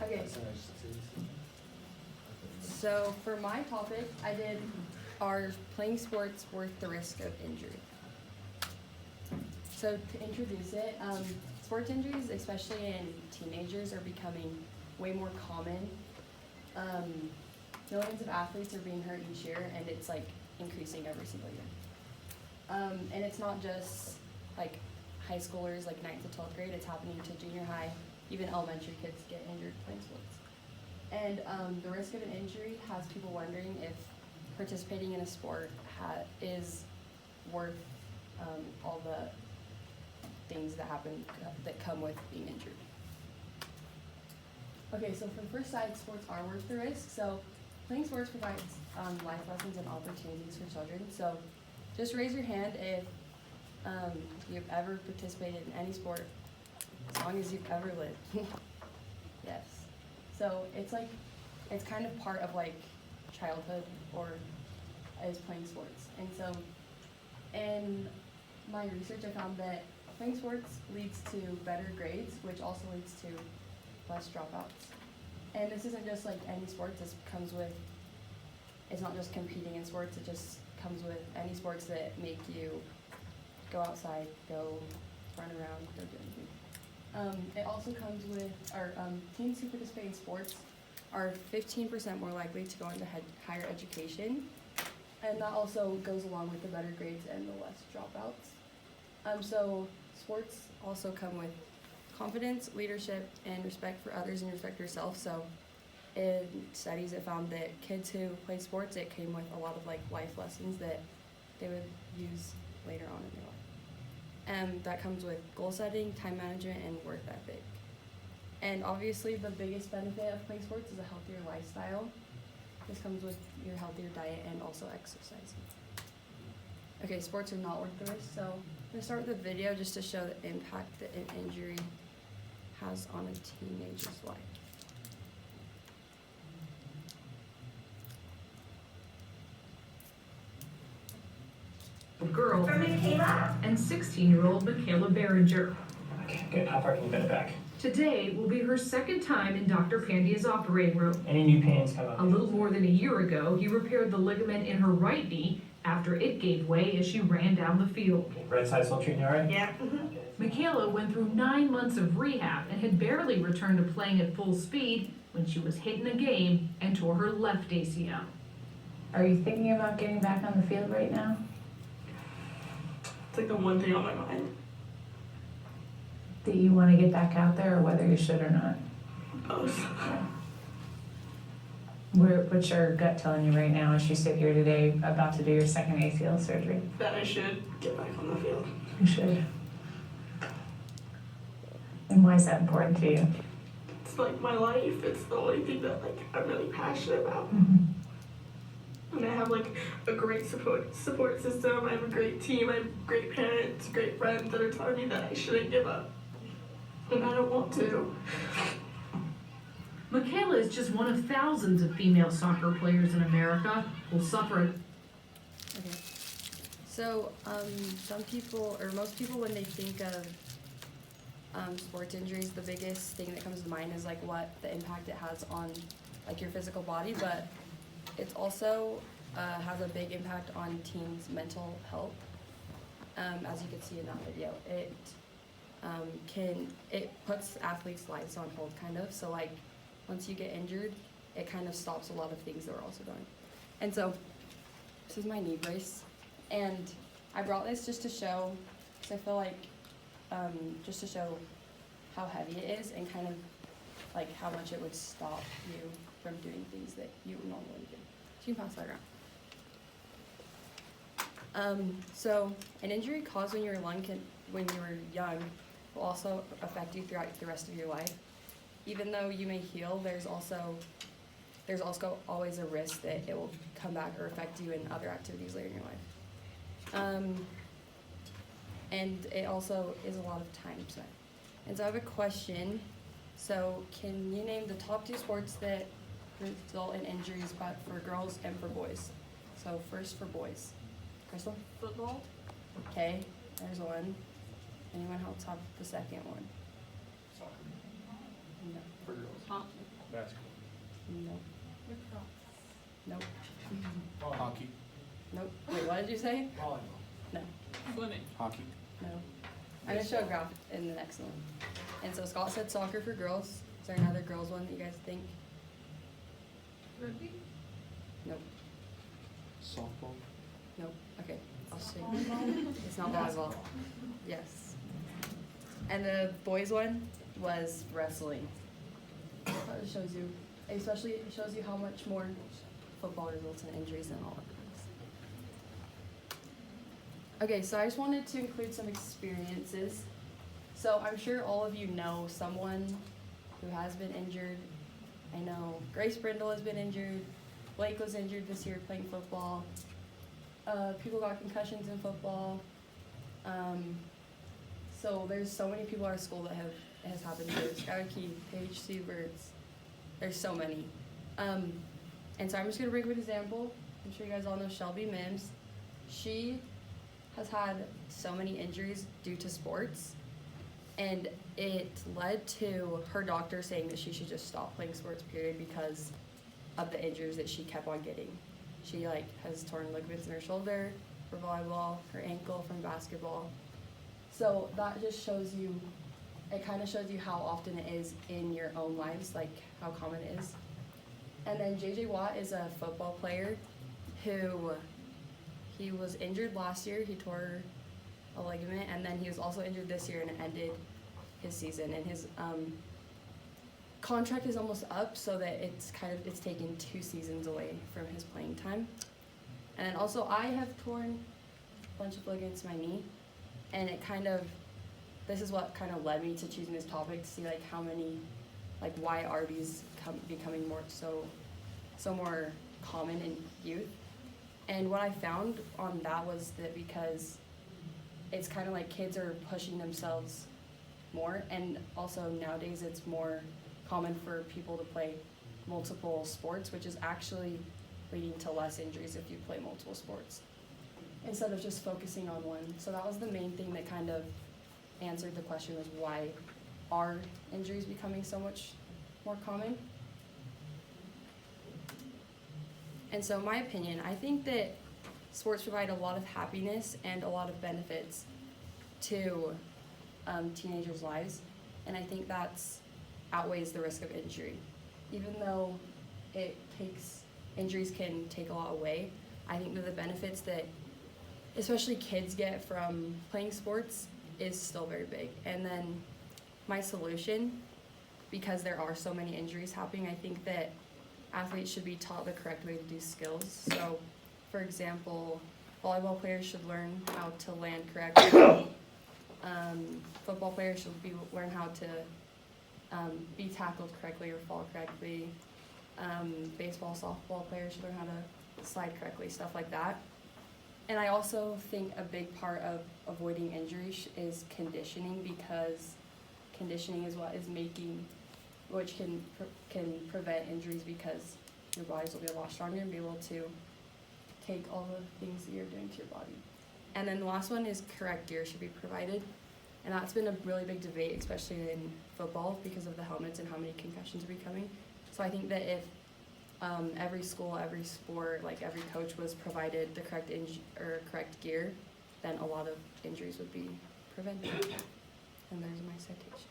Okay. So for my topic, I did are playing sports worth the risk of injury? So to introduce it, sports injuries, especially in teenagers, are becoming way more common. Millions of athletes are being hurt each year, and it's like increasing every single year. And it's not just like high schoolers, like 9th to 12th grade, it's happening to junior high, even elementary kids get injured playing sports. And the risk of an injury has people wondering if participating in a sport is worth all the things that happen that come with being injured. Okay, so for the first side, sports are worth the risk. So playing sports provides life lessons and opportunities for children. So just raise your hand if you've ever participated in any sport, as long as you've ever lived. Yes. So it's kind of part of like childhood or is playing sports. And so in my research, I found that playing sports leads to better grades, which also leads to less dropouts. And this isn't just like any sports, it's not just competing in sports, it just comes with any sports that make you go outside, go run around, go do anything. It also comes with, teens who participate in sports are 15% more likely to go into higher education, and that also goes along with the better grades and the less dropouts. So sports also come with confidence, leadership, and respect for others and respect for yourself. So in studies, it found that kids who played sports, it came with a lot of like life lessons that they would use later on in their life. And that comes with goal setting, time management, and work ethic. And obviously the biggest benefit of playing sports is a healthier lifestyle. This comes with your healthier diet and also exercising. Okay, sports are not worth the risk, so I'm going to start with a video just to show the impact that an injury has on a teenager's life. Girl and 16-year-old Michaela Behringer. Okay, good. How far can you bend it back? Today will be her second time in Dr. Pandia's operating room. Any new pains come up? A little more than a year ago, he repaired the ligament in her right knee after it gave way as she ran down the field. Okay, right side still treating you all right? Yeah. Okay. Michaela went through 9 months of rehab and had barely returned to playing at full speed when she was hit in a game and tore her left ACL. Are you thinking about getting back on the field right now? It's like the one thing on my mind. Do you want to get back out there, or whether you should or not? Both. What's your gut telling you right now as you sit here today about to do your second ACL surgery? That I should get back on the field. You should. And why is that important to you? It's like my life. It's the only thing that like I'm really passionate about. Mm-hmm. And I have like a great support system. I have a great team. I have great parents, great friends that are telling me that I shouldn't give up. And I don't want to. Michaela is just one of thousands of female soccer players in America who suffer. Okay. So some people, or most people, when they think of sports injuries, the biggest thing that comes to mind is like what the impact it has on like your physical body, but it also has a big impact on teens' mental health. As you can see in that video, it puts athletes' lives on hold, kind of. So like once you get injured, it kind of stops a lot of things that are also going. And so this is my knee brace, and I brought this just to show, because I feel like just to show how heavy it is and kind of like how much it would stop you from doing things that you would normally do. So you can pass that around. So an injury caused when you were young will also affect you throughout the rest of your life. Even though you may heal, there's also always a risk that it will come back or affect you in other activities later in your life. And it also is a lot of time spent. And so I have a question. So can you name the top 2 sports that result in injuries, but for girls and for boys? So first for boys. Crystal? Football? Okay, there's one. Anyone else have the second one? Soccer. No. For girls. Hockey. Nope. Hockey. Nope. Wait, what did you say? Volleyball. No. Swimming. Hockey. No. I'm gonna show a graph in the next one. And so Scott said soccer for girls. Is there another girls one that you guys think? Rugby? Nope. Softball. Nope. Okay. I'll show you. It's not volleyball. Yes. And the boys one was wrestling. That just shows you, especially it shows you how much more football results in injuries than all of things. Okay, so I just wanted to include some experiences. So I'm sure all of you know someone who has been injured. I know Grace Brindle has been injured. Blake was injured this year playing football. People got concussions in football. So there's so many people at our school that has happened to. Skylar Key, Paige Sieverts. There's so many. And so I'm just gonna bring up an example. I'm sure you guys all know Shelby Mims. She has had so many injuries due to sports, and it led to her doctor saying that she should just stop playing sports, period, because of the injuries that she kept on getting. She has torn ligaments in her shoulder for volleyball, her ankle from basketball. So that just shows you, it kind of shows you how often it is in your own lives, how common it is. And then JJ Watt is a football player who, he was injured last year. He tore a ligament, and then he was also injured this year, and it ended his season. And his contract is almost up, so that it's taken 2 seasons away from his playing time. And then also I have torn a bunch of ligaments in my knee, and this is what kind of led me to choosing this topic, to see how many, why are these becoming so more common in youth. And what I found on that was that because it's kind of like kids are pushing themselves more, and also nowadays it's more common for people to play multiple sports, which is actually leading to less injuries if you play multiple sports instead of just focusing on one. So that was the main thing that kind of answered the question, was why are injuries becoming so much more common? And so in my opinion, I think that sports provide a lot of happiness and a lot of benefits to teenagers' lives, and I think that's outweighs the risk of injury. Even though injuries can take a lot away, I think that the benefits that especially kids get from playing sports is still very big. And then my solution, because there are so many injuries happening, I think that athletes should be taught the correct way to do skills. So, for example, volleyball players should learn how to land correctly. Football players should learn how to be tackled correctly or fall correctly. Baseball, softball players should learn how to slide correctly, stuff like that. And I also think a big part of avoiding injury is conditioning, because conditioning is which can prevent injuries, because your bodies will be a lot stronger and be able to take all the things that you're doing to your body. And then the last one is correct gear should be provided. And that's been a really big debate, especially in football, because of the helmets and how many concussions are becoming. So I think that if every school, every sport, every coach was provided the correct gear, then a lot of injuries would be prevented. And there's my citation.